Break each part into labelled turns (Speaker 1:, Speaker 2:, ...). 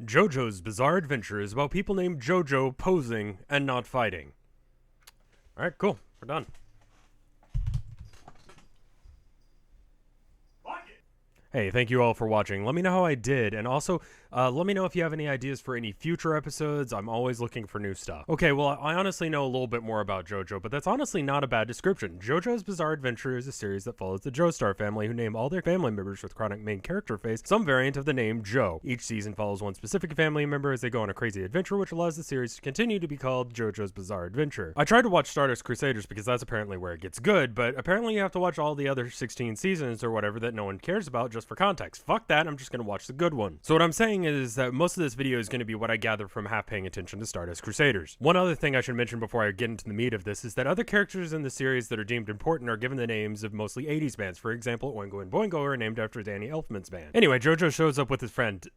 Speaker 1: Jojo's Bizarre Adventure is about people named Jojo posing and not fighting. Alright, cool. We're done. Hey, thank you all for watching. Let me know how I did, and also, let me know if you have any ideas for any future episodes. I'm always looking for new stuff. Okay, well, I honestly know a little bit more about Jojo, but that's honestly not a bad description. Jojo's Bizarre Adventure is a series that follows the Joestar family, who name all their family members with chronic main character face some variant of the name Joe. Each season follows one specific family member as they go on a crazy adventure, which allows the series to continue to be called Jojo's Bizarre Adventure. I tried to watch Stardust Crusaders because that's apparently where it gets good, but apparently you have to watch all the other 16 seasons or whatever that no one cares about just for context. Fuck that, I'm just gonna watch the good one. So what I'm saying is that most of this video is going to be what I gather from half paying attention to Stardust Crusaders. One other thing I should mention before I get into the meat of this is that other characters in the series that are deemed important are given the names of mostly 80s bands. For example, Oingo and Boingo are named after Danny Elfman's band. Anyway, Jojo shows up with his friend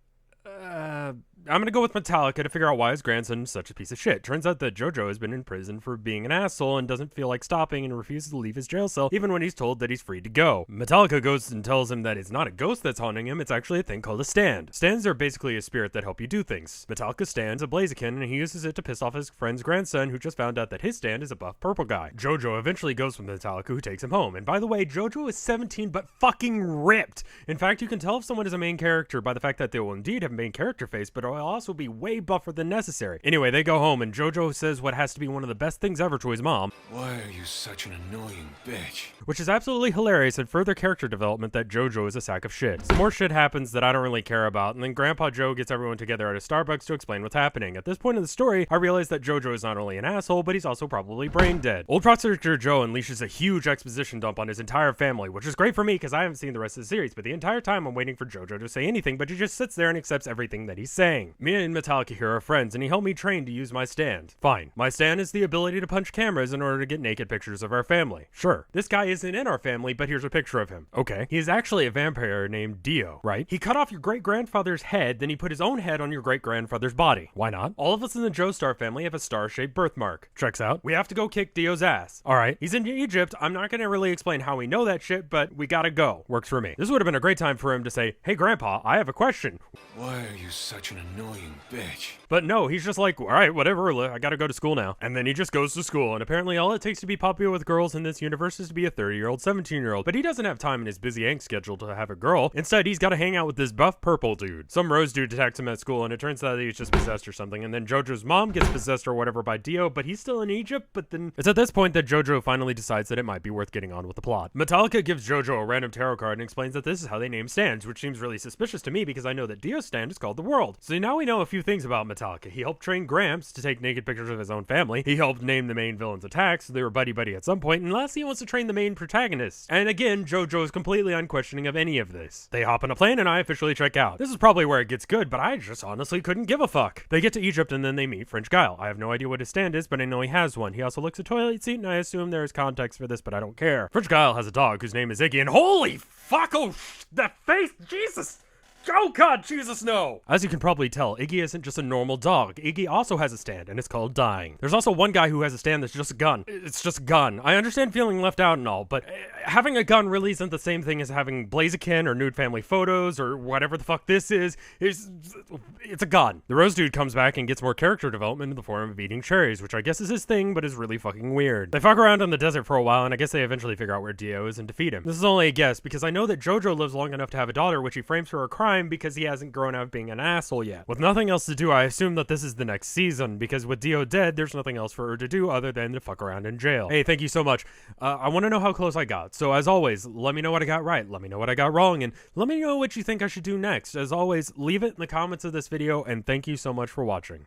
Speaker 1: I'm gonna go with Metallica to figure out why his grandson is such a piece of shit. Turns out that Jojo has been in prison for being an asshole and doesn't feel like stopping and refuses to leave his jail cell even when he's told that he's free to go. Metallica goes and tells him that it's not a ghost that's haunting him, it's actually a thing called a stand. Stands are basically a spirit that help you do things. Metallica stands a Blaziken and he uses it to piss off his friend's grandson who just found out that his stand is a buff purple guy. Jojo eventually goes with Metallica who takes him home. And by the way, Jojo is 17 but fucking ripped. In fact, you can tell if someone is a main character by the fact that they will indeed have a main character face, but will also be way buffer than necessary. Anyway, they go home and Jojo says what has to be one of the best things ever to his mom.
Speaker 2: Why are you such an annoying bitch?
Speaker 1: Which is absolutely hilarious and further character development that Jojo is a sack of shit. Some more shit happens that I don't really care about, and then Grandpa Joe gets everyone together at a Starbucks to explain what's happening. At this point in the story, I realize that Jojo is not only an asshole, but he's also probably brain dead. Old Prosecutor Joe unleashes a huge exposition dump on his entire family, which is great for me because I haven't seen the rest of the series, but the entire time I'm waiting for Jojo to say anything, but he just sits there and accepts everything that he's saying. Me and Metallica here are friends, and he helped me train to use my stand. Fine. My stand is the ability to punch cameras in order to get naked pictures of our family. Sure. This guy isn't in our family, but here's a picture of him. Okay. He is actually a vampire named Dio, right? He cut off your great-grandfather's head, then he put his own head on your great-grandfather's body. Why not? All of us in the Joestar family have a star-shaped birthmark. Checks out. We have to go kick Dio's ass. Alright. He's in Egypt. I'm not gonna really explain how we know that shit, but we gotta go. Works for me. This would have been a great time for him to say, "Hey Grandpa, I have a question."
Speaker 2: Why are you such an annoying bitch?
Speaker 1: But no, he's just like, alright, whatever, I gotta go to school now. And then he just goes to school, and apparently all it takes to be popular with girls in this universe is to be a 30-year-old, 17-year-old. But he doesn't have time in his busy angst schedule to have a girl. Instead, he's gotta hang out with this buff purple dude. Some rose dude detects him at school, and it turns out that he's just possessed or something. And then Jojo's mom gets possessed or whatever by Dio, but he's still in Egypt. But then it's at this point that Jojo finally decides that it might be worth getting on with the plot. Metallica gives Jojo a random tarot card and explains that this is how they name stands, which seems really suspicious to me because I know that Dio's stand is called the World. So now we know a few things about Metallica. He helped train Gramps to take naked pictures of his own family. He helped name the main villain's attacks, so they were buddy-buddy at some point, and lastly he wants to train the main protagonist. And again, Jojo is completely unquestioning of any of this. They hop on a plane and I officially check out. This is probably where it gets good, but I just honestly couldn't give a fuck. They get to Egypt and then they meet French Guile. I have no idea what his stand is, but I know he has one. He also looks a toilet seat, and I assume there is context for this, but I don't care. French Guile has a dog whose name is Iggy, and holy fuck, oh, that face, Jesus! Oh god, Jesus, no! As you can probably tell, Iggy isn't just a normal dog. Iggy also has a stand, and it's called dying. There's also one guy who has a stand that's just a gun. It's just a gun. I understand feeling left out and all, but having a gun really isn't the same thing as having Blaziken or nude family photos or whatever the fuck this is. It's a gun. The rose dude comes back and gets more character development in the form of eating cherries, which I guess is his thing, but is really fucking weird. They fuck around in the desert for a while, and I guess they eventually figure out where Dio is and defeat him. This is only a guess, because I know that Jojo lives long enough to have a daughter, which he frames for a crime because he hasn't grown out of being an asshole yet. With nothing else to do, I assume that this is the next season, because with Dio dead, there's nothing else for her to do other than to fuck around in jail. Hey, thank you so much. I want to know how close I got, so as always, let me know what I got right, let me know what I got wrong, and let me know what you think I should do next. As always, leave it in the comments of this video, and thank you so much for watching.